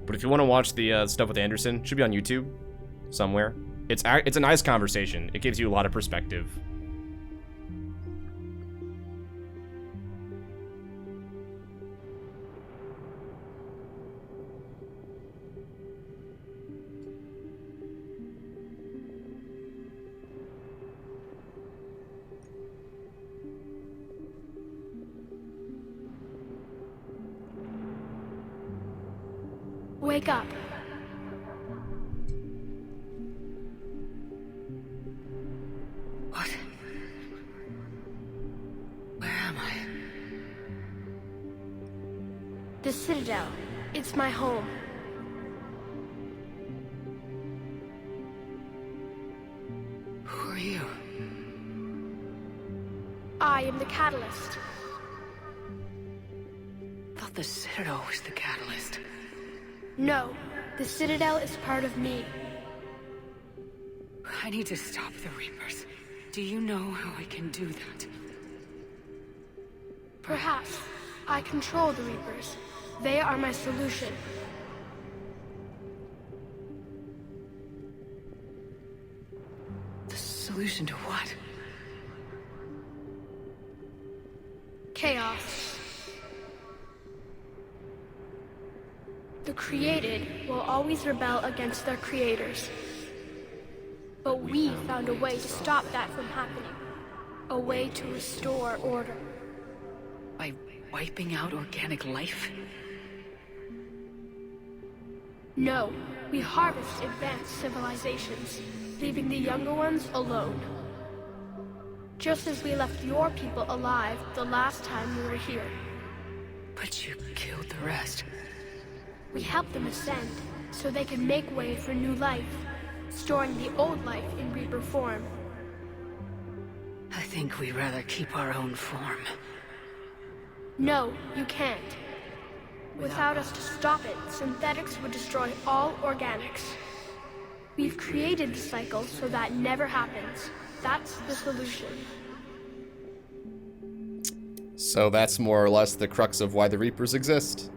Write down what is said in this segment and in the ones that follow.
But if you want to watch the stuff with Anderson, it should be on YouTube somewhere. It's a nice conversation. It gives you a lot of perspective. Wake up. What? Where am I? The Citadel. It's my home. Who are you? I am the Catalyst. Thought the Citadel was the catalyst. No, the Citadel is part of me. I need to stop the Reapers. Do you know how I can do that? Perhaps. I control the Reapers. They are my solution. The solution to what? Chaos. The created will always rebel against their creators. But we found a way to stop that from happening. A way to restore order. By wiping out organic life? No, we harvest advanced civilizations, leaving the younger ones alone. Just as we left your people alive the last time we were here. But you killed the rest. We help them ascend, so they can make way for new life, storing the old life in Reaper form. I think we'd rather keep our own form. No, you can't. Without us to stop it, synthetics would destroy all organics. We've created the cycle so that never happens. That's the solution. So that's more or less the crux of why the Reapers exist.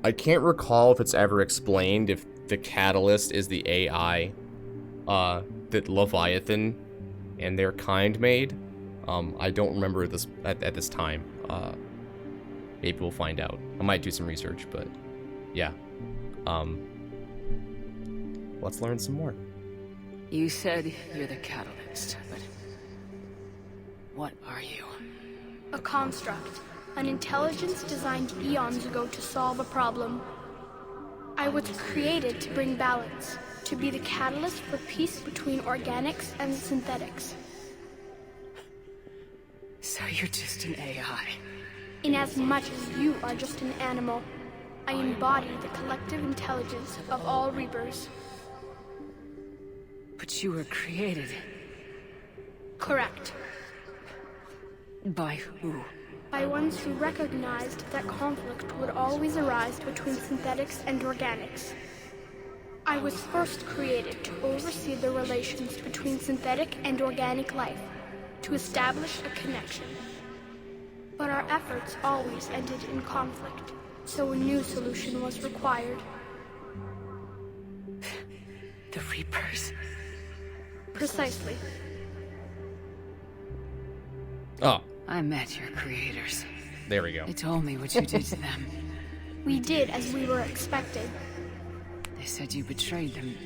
I can't recall if it's ever explained if the Catalyst is the AI that Leviathan and their kind made. I don't remember this at this time. Maybe we'll find out. I might do some research, but yeah. Let's learn some more. You said you're the Catalyst, but what are you? A construct. An intelligence designed eons ago to solve a problem. I was created to bring balance, to be the catalyst for peace between organics and synthetics. So you're just an AI? Inasmuch as you are just an animal, I embody the collective intelligence of all Reapers. But you were created. Correct. By who? By ones who recognized that conflict would always arise between synthetics and organics. I was first created to oversee the relations between synthetic and organic life, to establish a connection. But our efforts always ended in conflict, so a new solution was required. The Reapers? Precisely. Oh, I met your creators. there we go. They told me what you did to them. We did as we were expected. They said you betrayed them,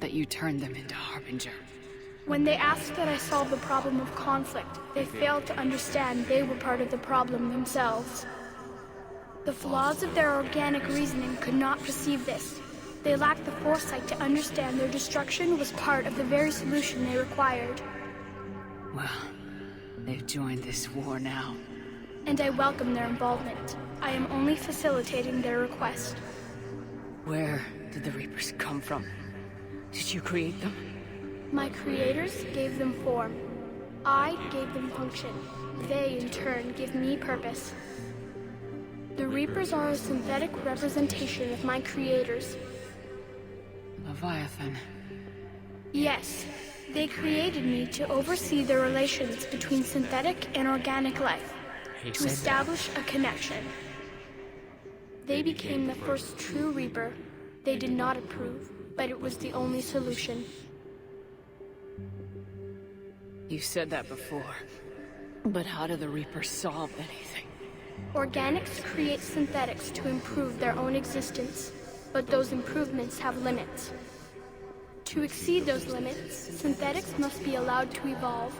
that you turned them into Harbinger. When they asked that I solve the problem of conflict, they failed to understand they were part of the problem themselves. The flaws of their organic reasoning could not perceive this. They lacked the foresight to understand their destruction was part of the very solution they required. Well, they've joined this war now. And I welcome their involvement. I am only facilitating their request. Where did the Reapers come from? Did you create them? My creators gave them form. I gave them function. They, in turn, give me purpose. The Reapers are a synthetic representation of my creators. Leviathan. Yes, they created me to oversee the relations between synthetic and organic life, to establish a connection. They became the first true Reaper. They did not approve, but it was the only solution. You said that before. But how do the Reapers solve anything? Organics create synthetics to improve their own existence, but those improvements have limits. To exceed those limits, synthetics must be allowed to evolve.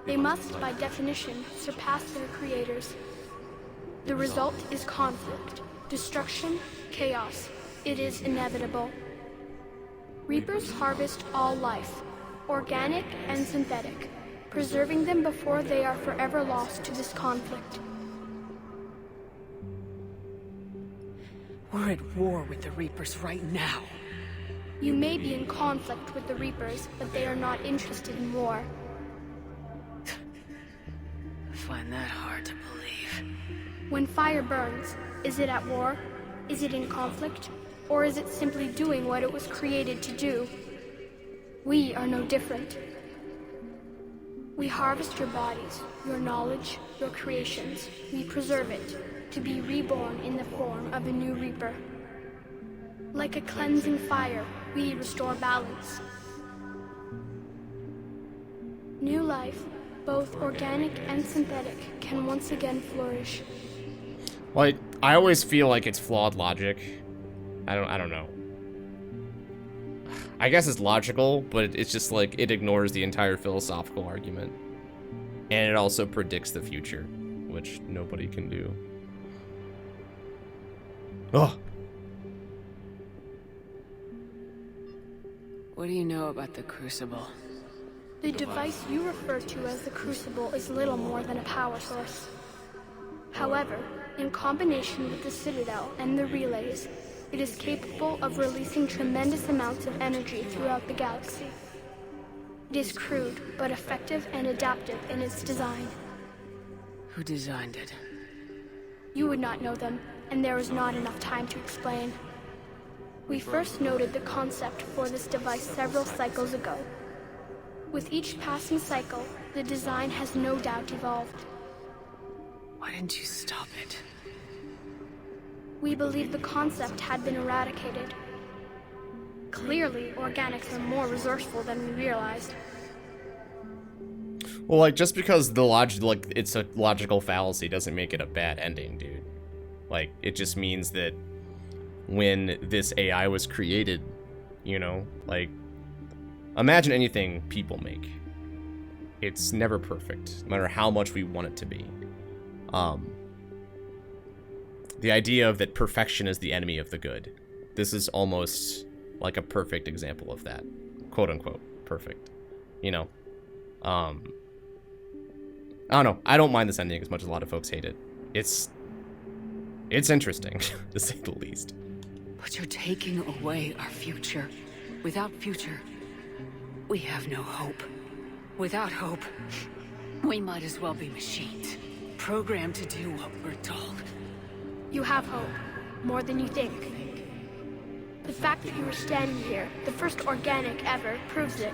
They must, by definition, surpass their creators. The result is conflict, destruction, chaos. It is inevitable. Reapers harvest all life, organic and synthetic, preserving them before they are forever lost to this conflict. We're at war with the Reapers right now. You may be in conflict with the Reapers, but they are not interested in war. I find that hard to believe. When fire burns, is it at war? Is it in conflict? Or is it simply doing what it was created to do? We are no different. We harvest your bodies, your knowledge, your creations. We preserve it, to be reborn in the form of a new Reaper. Like a cleansing fire, we restore balance. New life, both organic and synthetic, can once again flourish. Like, I always feel like it's flawed logic. I don't know. I guess it's logical, but it's just like it ignores the entire philosophical argument. And it also predicts the future, which nobody can do. Ugh. What do you know about the Crucible? The device you refer to as the Crucible is little more than a power source. However, in combination with the Citadel and the relays, it is capable of releasing tremendous amounts of energy throughout the galaxy. It is crude, but effective and adaptive in its design. Who designed it? You would not know them, and there is not enough time to explain. We first noted the concept for this device several cycles ago. With each passing cycle, the design has no doubt evolved. Why didn't you stop it? We believed the concept had been eradicated. Clearly, organics are more resourceful than we realized. Well, like, just because it's a logical fallacy doesn't make it a bad ending, dude. Like, it just means that when this AI was created, you know, like, imagine anything people make. It's never perfect, no matter how much we want it to be. The idea of that perfection is the enemy of the good. This is almost like a perfect example of that. Quote unquote, perfect. You know? I don't know. I don't mind this ending as much as a lot of folks hate it. It's interesting, to say the least. But you're taking away our future. Without future, we have no hope. Without hope, we might as well be machines, programmed to do what we're told. You have hope, more than you think. The fact that you are standing here, the first organic ever, proves it.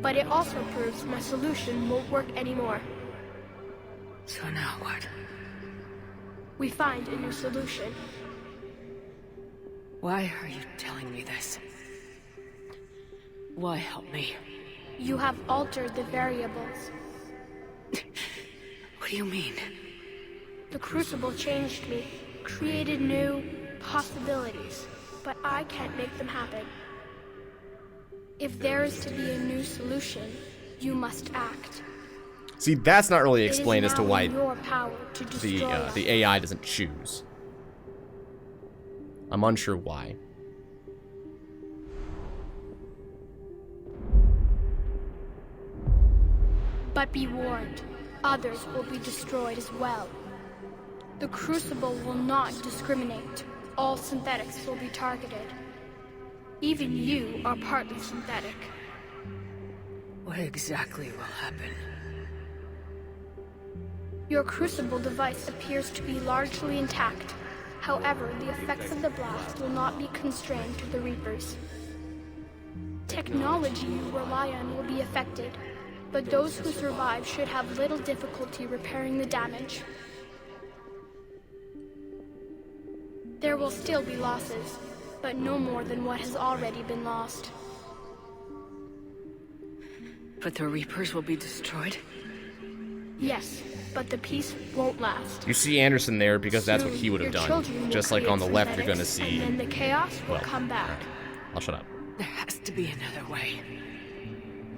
But it also proves my solution won't work anymore. So now what? We find a new solution. Why are you telling me this? Why help me? You have altered the variables. What do you mean? The Crucible changed me, created new possibilities, but I can't make them happen. If there is to be a new solution, you must act. See, that's not really explained as to why your power to destroy us. the AI doesn't choose. I'm unsure why. But be warned, others will be destroyed as well. The Crucible will not discriminate. All synthetics will be targeted. Even you are partly synthetic. What exactly will happen? Your Crucible device appears to be largely intact. However, the effects of the blast will not be constrained to the Reapers. Technology you rely on will be affected, but those who survive should have little difficulty repairing the damage. There will still be losses, but no more than what has already been lost. But the Reapers will be destroyed? Yes, but the peace won't last. You see Anderson there because that's what he would have Your done. children will Just like on the create left, you're gonna synthetics, see. and then the chaos will Well, come back. alright. I'll shut up. There has to be another way.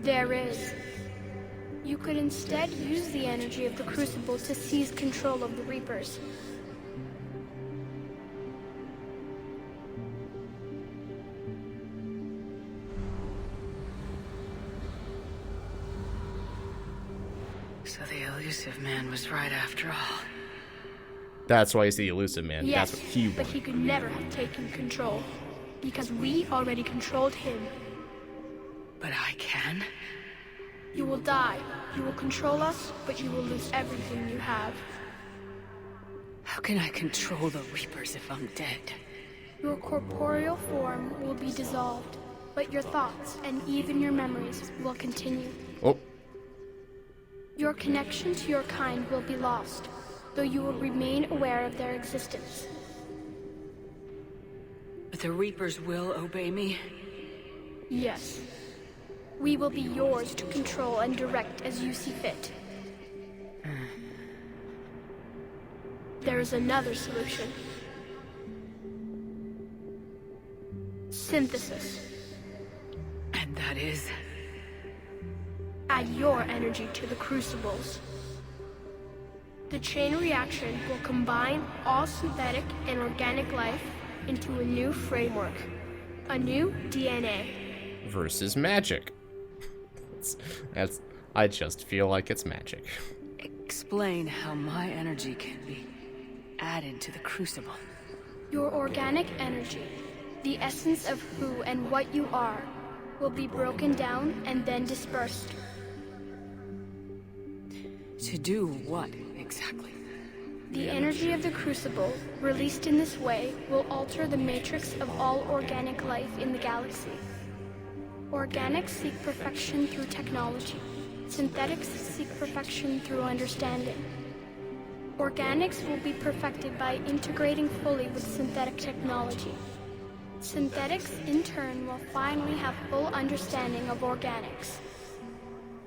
There is. You could instead use the energy of the Crucible to seize control of the Reapers. So the elusive man was right after all. That's why he's the elusive man. Yes, That's what he but wanted. he could never have taken control, because we already controlled him. But I can? You will die. You will control us, but you will lose everything you have. How can I control the Reapers if I'm dead? Your corporeal form will be dissolved, but your thoughts and even your memories will continue. Oh, Your connection to your kind will be lost, though you will remain aware of their existence. But the Reapers will obey me? Yes. We will be yours to control and direct as you see fit. There is another solution. Synthesis. And that is... Add your energy to the crucibles. The chain reaction will combine all synthetic and organic life into a new framework. A new DNA. versus magic. That's. I just feel like it's magic. Explain how my energy can be added to the Crucible. Your organic energy, the essence of who and what you are, will be broken down and then dispersed. To do what, exactly? The energy of the Crucible, released in this way, will alter the matrix of all organic life in the galaxy. Organics seek perfection through technology. Synthetics seek perfection through understanding. Organics will be perfected by integrating fully with synthetic technology. Synthetics, in turn, will finally have full understanding of organics.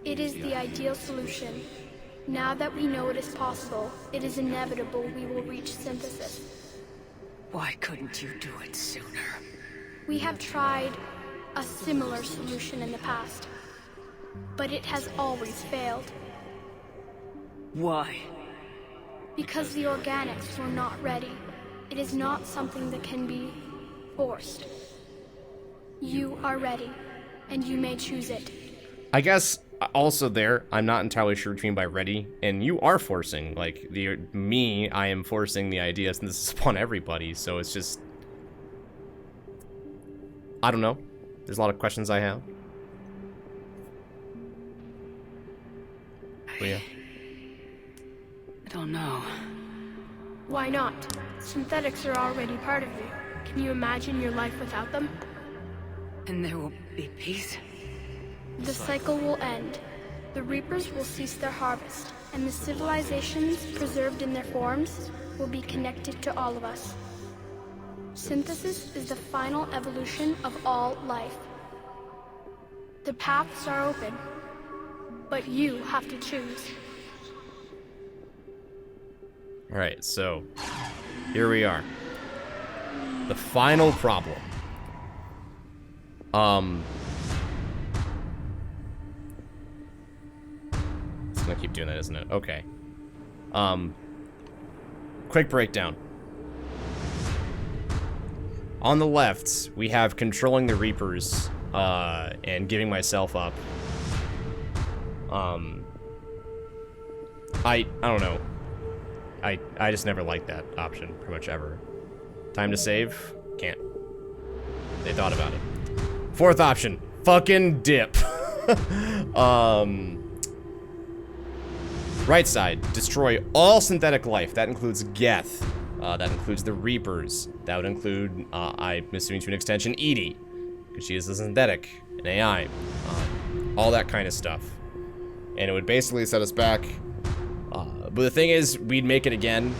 It is the ideal solution. Now that we know it is possible, it is inevitable we will reach synthesis. Why couldn't you do it sooner? We have tried a similar solution in the past, but it has always failed. Why? Because the organics were not ready. It is not something that can be forced. You are ready, and you may choose it. I guess also there, I'm not entirely sure what you mean by ready, and you are forcing, like, I am forcing the idea since this is upon everybody, so it's just, I don't know. There's a lot of questions I have. But yeah. I don't know. Why not? Synthetics are already part of you. Can you imagine your life without them? And there will be peace? The cycle will end. The Reapers will cease their harvest, and the civilizations preserved in their forms will be connected to all of us. Synthesis is the final evolution of all life. The paths are open, but you have to choose. Alright, so here we are. The final problem. It's gonna keep doing that, isn't it? Okay. Quick breakdown. On the left, we have controlling the Reapers, and giving myself up. I don't know. I just never liked that option, pretty much ever. Time to save? Can't. They thought about it. Fourth option, fucking dip. Right side, destroy all synthetic life. That includes Geth. That includes the Reapers. That would include, I'm assuming to an extension, Edie, because she is a synthetic, an AI. All that kind of stuff. And it would basically set us back. But the thing is, we'd make it again.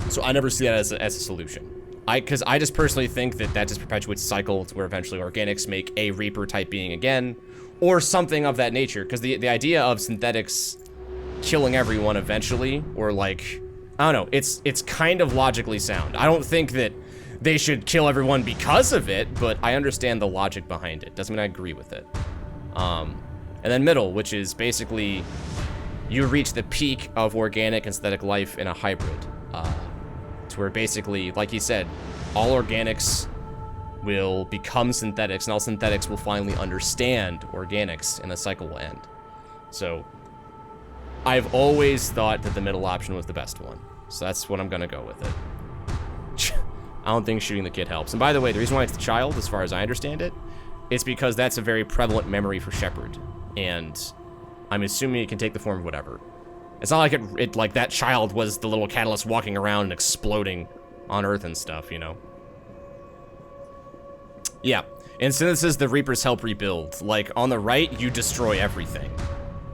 So I never see that as a solution. Because I just personally think that just perpetuates the cycle to where eventually organics make a Reaper type being again, or something of that nature. Because the idea of synthetics killing everyone eventually, or like, I don't know, it's kind of logically sound. I don't think that they should kill everyone because of it, but I understand the logic behind it. Doesn't mean I agree with it. And then middle, which is basically you reach the peak of organic and synthetic life in a hybrid. To where basically, like he said, all organics will become synthetics, and all synthetics will finally understand organics, and the cycle will end. So, I've always thought that the middle option was the best one. So that's what I'm gonna go with it. I don't think shooting the kid helps. And by the way, the reason why it's the child, as far as I understand it, is because that's a very prevalent memory for Shepard. And I'm assuming it can take the form of whatever. It's not like it like that child was the little catalyst walking around and exploding on Earth and stuff, you know? Yeah. In Synthesis, the Reapers help rebuild. Like, on the right, you destroy everything.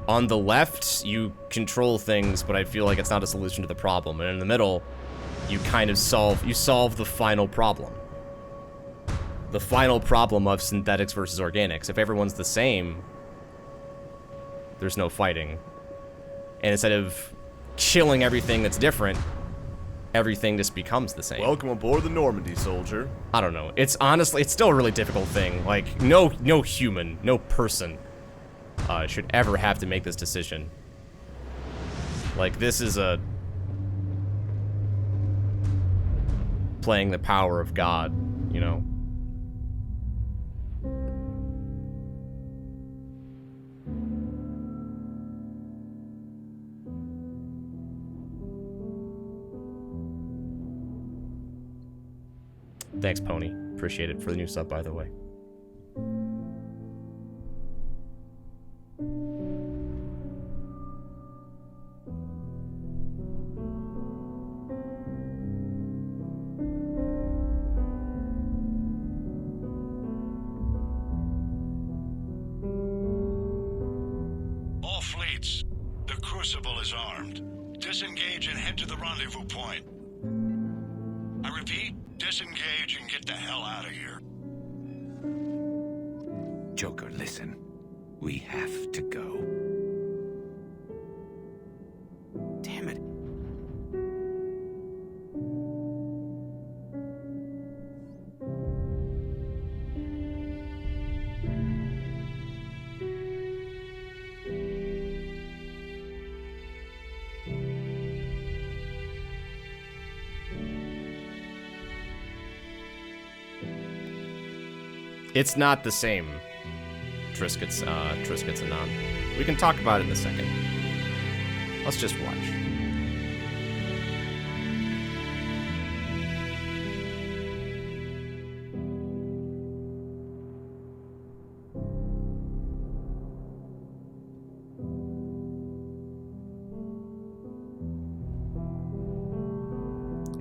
On the left, you control things, but I feel like it's not a solution to the problem. And in the middle, you kind of solve the final problem. The final problem of synthetics versus organics. If everyone's the same, there's no fighting. And instead of killing everything that's different, everything just becomes the same. Welcome aboard the Normandy, soldier. I don't know. It's honestly, it's still a really difficult thing. Like, no human, no person should ever have to make this decision. Like, this is a playing the power of God, you know? Thanks, Pony. Appreciate it for the new sub, by the way. All fleets, the Crucible is armed. Disengage and head to the rendezvous point. I repeat, disengage and get the hell out of here. Joker, listen. We have to go. Damn it. It's not the same, Triscuits and Non. We can talk about it in a second. Let's just watch.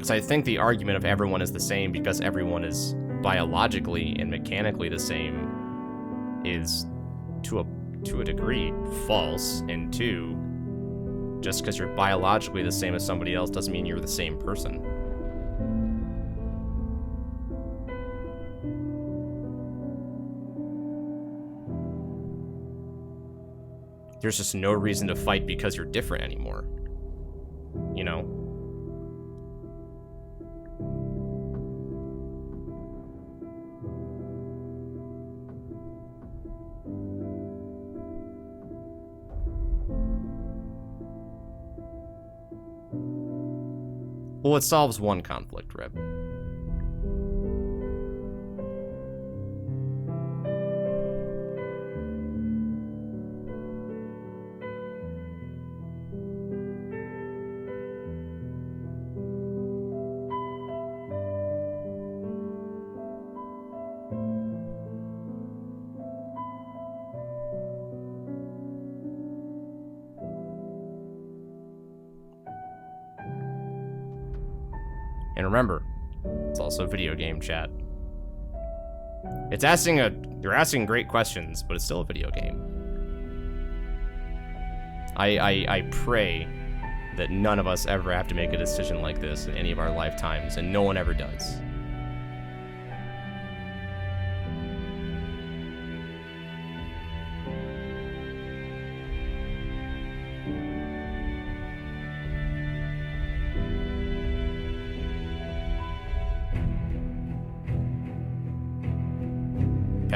So I think the argument of everyone is the same because everyone is biologically and mechanically the same is, to a degree, false. And two, just because you're biologically the same as somebody else doesn't mean you're the same person. There's just no reason to fight because you're different anymore. You know? Well, it solves one conflict, Rip. And remember, it's also a video game, chat. It's you're asking great questions, but it's still a video game. I pray that none of us ever have to make a decision like this in any of our lifetimes, and no one ever does.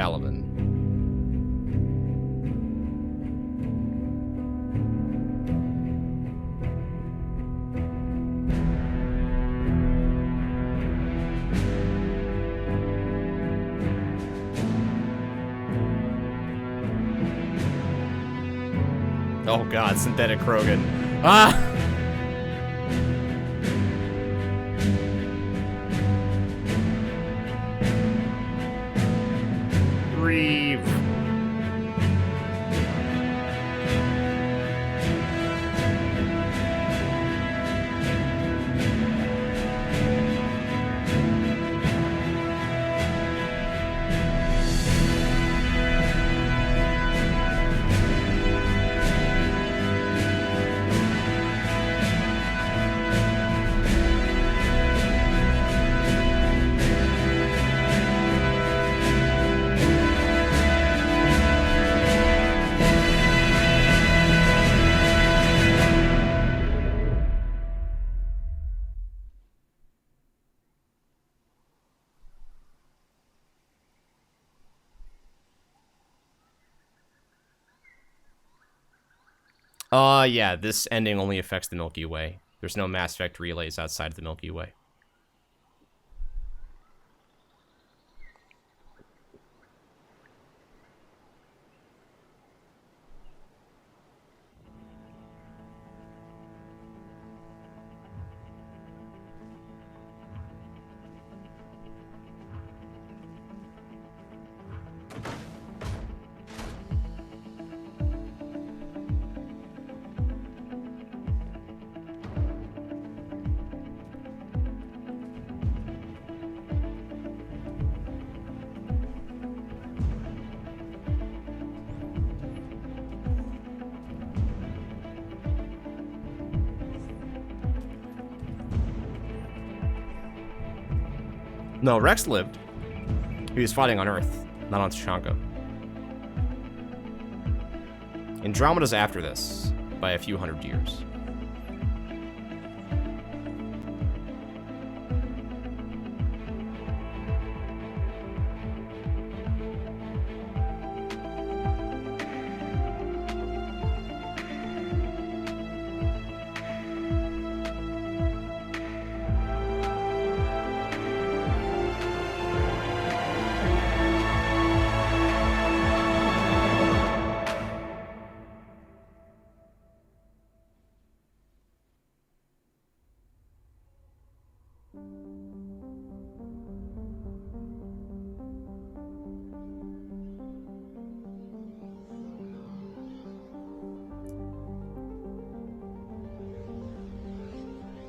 Caliban. Oh god, synthetic Krogan. Ah! Reeve. Yeah, this ending only affects the Milky Way. There's no Mass Effect relays outside of the Milky Way. No, Rex lived. He was fighting on Earth, not on Tashanka. Andromeda's after this, by a few hundred years.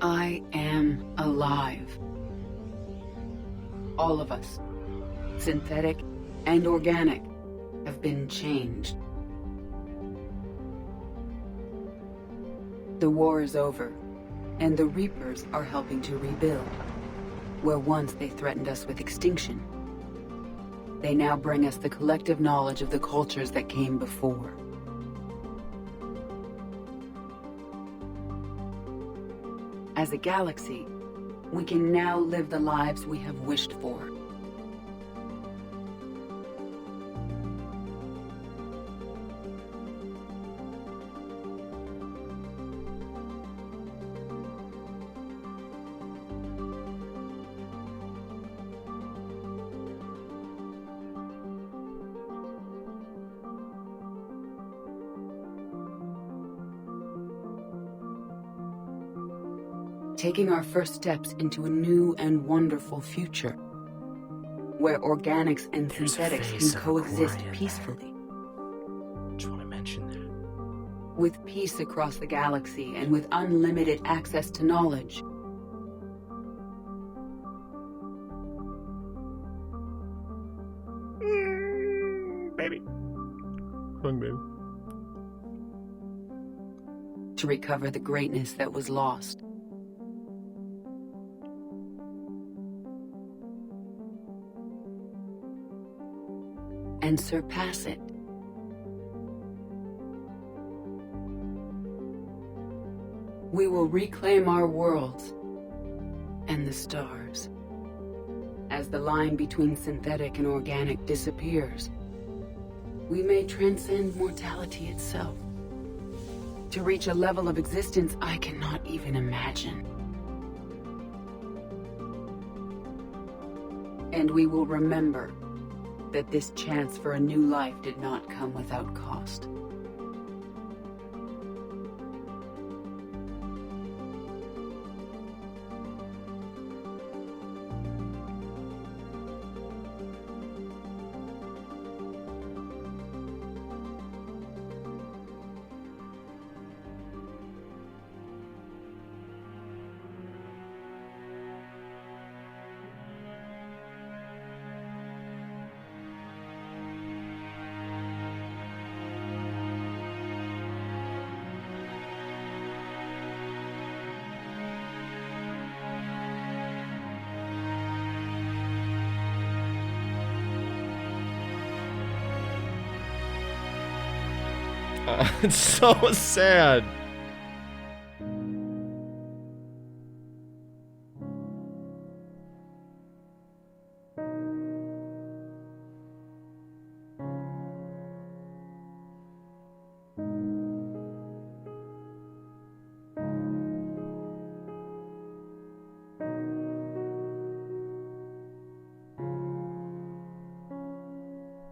I am alive. All of us, synthetic and organic, have been changed. The war is over, and the Reapers are helping to rebuild. Where once they threatened us with extinction, they now bring us the collective knowledge of the cultures that came before. As a galaxy, we can now live the lives we have wished for. Taking our first steps into a new and wonderful future, where organics and synthetics can coexist peacefully. Just want to mention that. With peace across the galaxy and with unlimited access to knowledge. Baby. Come baby. To recover the greatness that was lost. And surpass it. We will reclaim our worlds and the stars As the line between synthetic and organic disappears, we may transcend mortality itself, to reach a level of existence I cannot even imagine. And we will remember that this chance for a new life did not come without cost. It's so sad.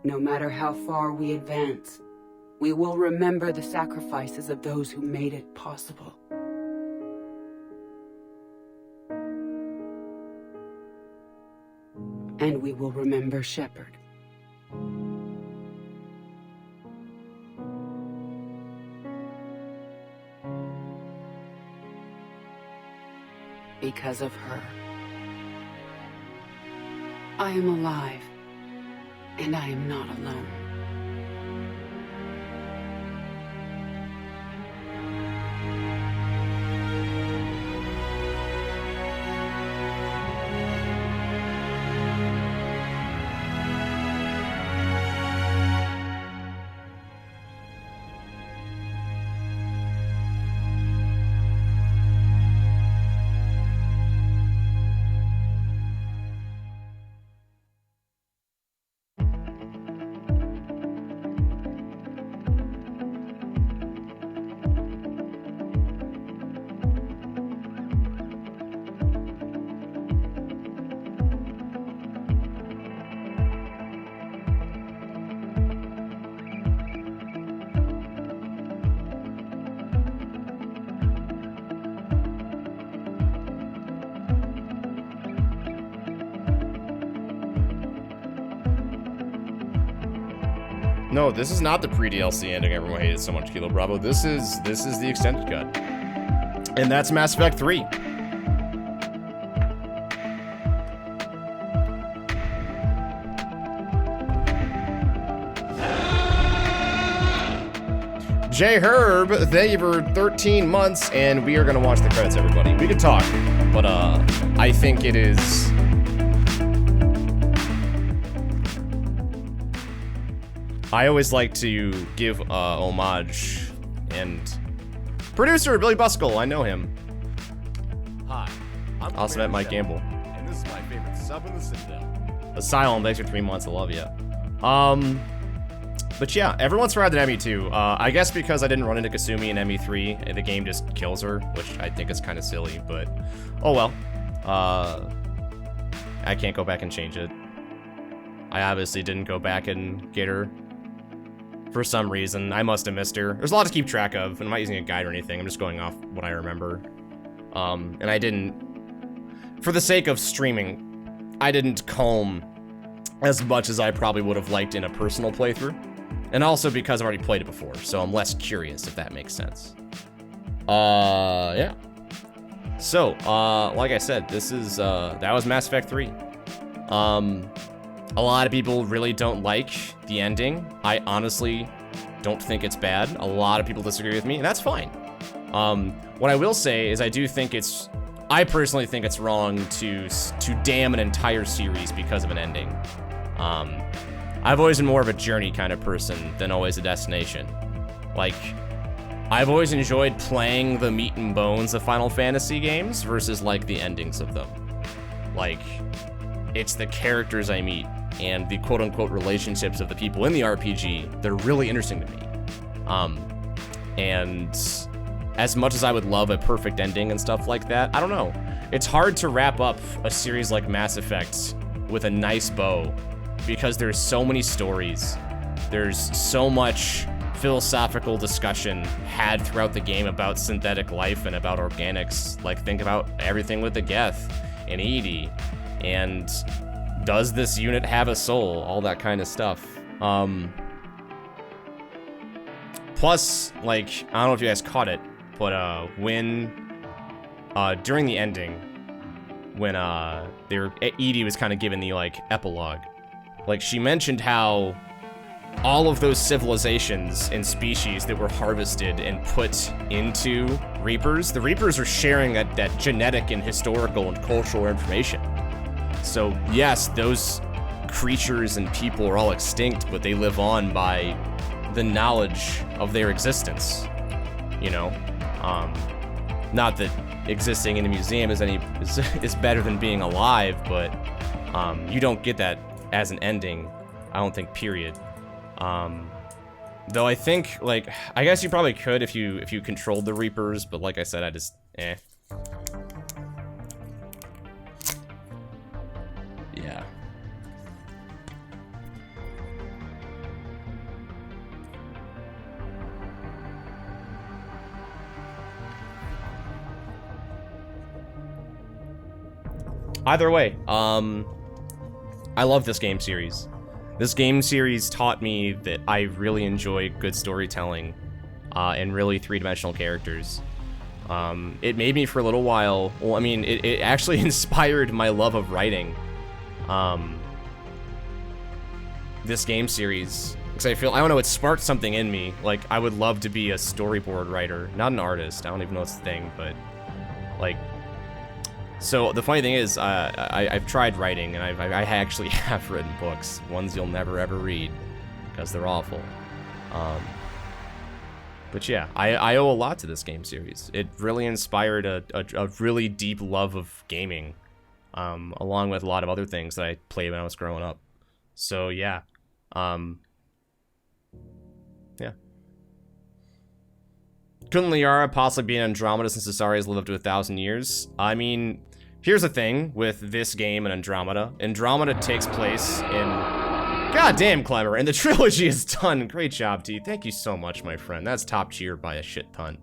No matter how far we advance, we will remember the sacrifices of those who made it possible. And we will remember Shepard. Because of her, I am alive, and I am not alone. No, this is not the pre-DLC ending everyone hated so much, Kilo Bravo. This is the extended cut. And that's Mass Effect 3. J Herb, thank you for 13 months, and we are gonna watch the credits, everybody. We could talk, but I think it is. I always like to give homage, and producer Billy Buskell, I know him. Hi, I'm Also met Mike Gamble. and this is my favorite sub in the Citadel. Asylum, thanks for 3 months, I love you. But yeah, everyone's tried an ME2. I guess because I didn't run into Kasumi in ME3, the game just kills her, which I think is kind of silly, but oh well. I can't go back and change it. I obviously didn't go back and get her. For some reason, I must have missed her. There's a lot to keep track of, and I'm not using a guide or anything. I'm just going off what I remember. And I didn't, for the sake of streaming, I didn't comb as much as I probably would have liked in a personal playthrough. And also because I've already played it before, so I'm less curious, if that makes sense. Yeah. So, like I said, this is, that was Mass Effect 3. A lot of people really don't like the ending. I honestly don't think it's bad. A lot of people disagree with me, and that's fine. What I will say is I personally think it's wrong to damn an entire series because of an ending. I've always been more of a journey kind of person than always a destination. Like, I've always enjoyed playing the meat and bones of Final Fantasy games versus like the endings of them. Like, it's the characters I meet and the quote-unquote relationships of the people in the RPG that are really interesting to me. And as much as I would love a perfect ending and stuff like that, I don't know. It's hard to wrap up a series like Mass Effect with a nice bow because there's so many stories. There's so much philosophical discussion had throughout the game about synthetic life and about organics. Like, think about everything with the Geth and Edie, and does this unit have a soul? All that kind of stuff. Plus, like, I don't know if you guys caught it, but when during the ending, when Edie was kind of given the like epilogue, like she mentioned how all of those civilizations and species that were harvested and put into Reapers, the Reapers are sharing that genetic and historical and cultural information. So yes, those creatures and people are all extinct, but they live on by the knowledge of their existence, you know? Not that existing in a museum is better than being alive, but you don't get that as an ending, I don't think, period. Though I think, like, I guess you probably could if you controlled the Reapers, but like I said, I just, eh. Yeah. Either way, I love this game series. This game series taught me that I really enjoy good storytelling and really three-dimensional characters. It made me for a little while, well, I mean, it actually inspired my love of writing. This game series, because I don't know, it sparked something in me. Like, I would love to be a storyboard writer, not an artist. I don't even know what's the thing, but like, so the funny thing is, I've tried writing, and I actually have written books, ones you'll never ever read, because they're awful. But yeah, I owe a lot to this game series. It really inspired a really deep love of gaming, along with a lot of other things that I played when I was growing up. So yeah, yeah. Couldn't Liara possibly be an Andromeda since Asari has lived up to 1,000 years? I mean, here's the thing with this game and Andromeda. Andromeda takes place in... God damn, Clever, and the trilogy is done. Great job, T. Thank you so much, my friend. That's top tier by a shit ton.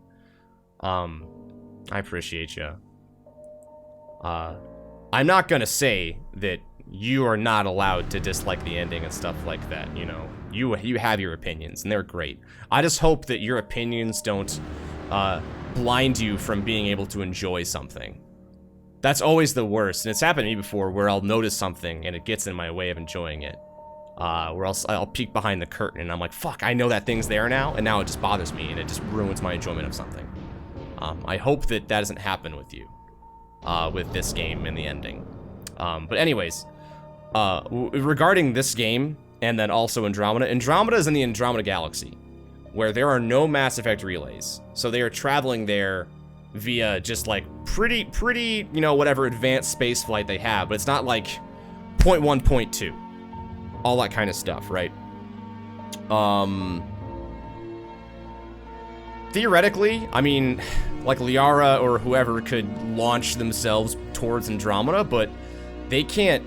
I appreciate you. I'm not gonna say that you are not allowed to dislike the ending and stuff like that, you know. You have your opinions, and they're great. I just hope that your opinions don't blind you from being able to enjoy something. That's always the worst, and it's happened to me before where I'll notice something and it gets in my way of enjoying it. Where I'll peek behind the curtain and I'm like, fuck, I know that thing's there now, and now it just bothers me and it just ruins my enjoyment of something. I hope that doesn't happen with you, with this game and the ending. But anyways, regarding this game, and then also Andromeda. Andromeda is in the Andromeda Galaxy, where there are no Mass Effect relays. So they are traveling there via just like pretty, you know, whatever advanced space flight they have, but it's not like point 1, point 2. All that kind of stuff, right? Theoretically, I mean, like Liara or whoever could launch themselves towards Andromeda, but they can't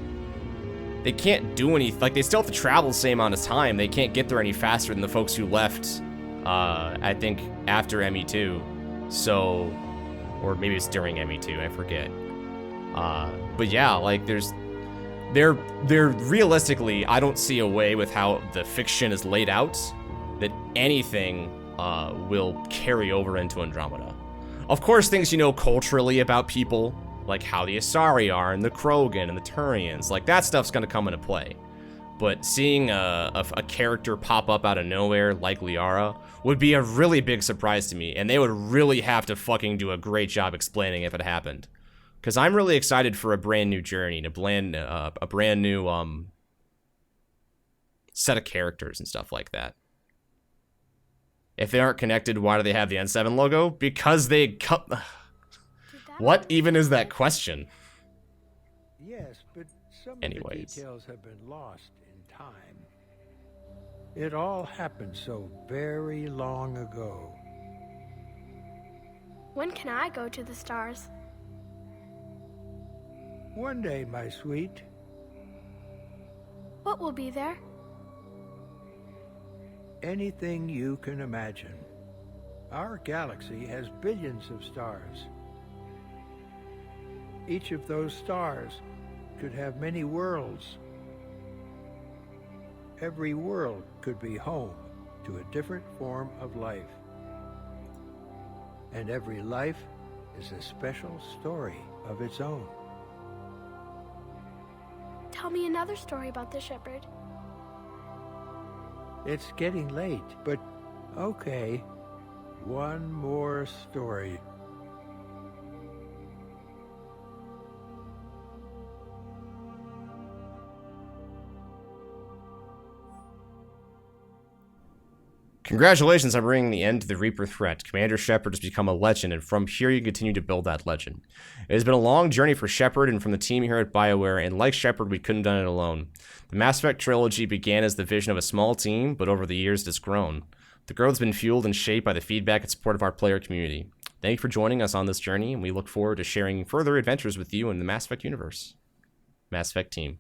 do anything. Like, they still have to travel the same amount of time. They can't get there any faster than the folks who left, I think, after ME2. So, or maybe it's during ME2, I forget. But yeah, like, they're realistically, I don't see a way with how the fiction is laid out that anything will carry over into Andromeda. Of course, things you know culturally about people, like how the Asari are, and the Krogan, and the Turians, like that stuff's gonna come into play. But seeing a character pop up out of nowhere like Liara would be a really big surprise to me, and they would really have to fucking do a great job explaining if it happened. Because I'm really excited for a brand new journey, a brand new set of characters and stuff like that. If they aren't connected, why do they have the N7 logo? Because they come... What even is that question? Yes, but Some of the Anyways. details have been lost in time. It all happened so very long ago. When can I go to the stars? One day, my sweet, What will be there? anything you can imagine. Our galaxy has billions of stars. Each of those stars could have many worlds. Every world could be home to a different form of life. And every life is a special story of its own. Tell me another story about the shepherd. It's getting late, but okay. One more story. Congratulations on bringing the end to the Reaper threat. Commander Shepard has become a legend, and from here you continue to build that legend. It has been a long journey for Shepard and from the team here at BioWare, and like Shepard, we couldn't have done it alone. The Mass Effect trilogy began as the vision of a small team, but over the years it has grown. The growth has been fueled and shaped by the feedback and support of our player community. Thank you for joining us on this journey, and we look forward to sharing further adventures with you in the Mass Effect universe. Mass Effect team.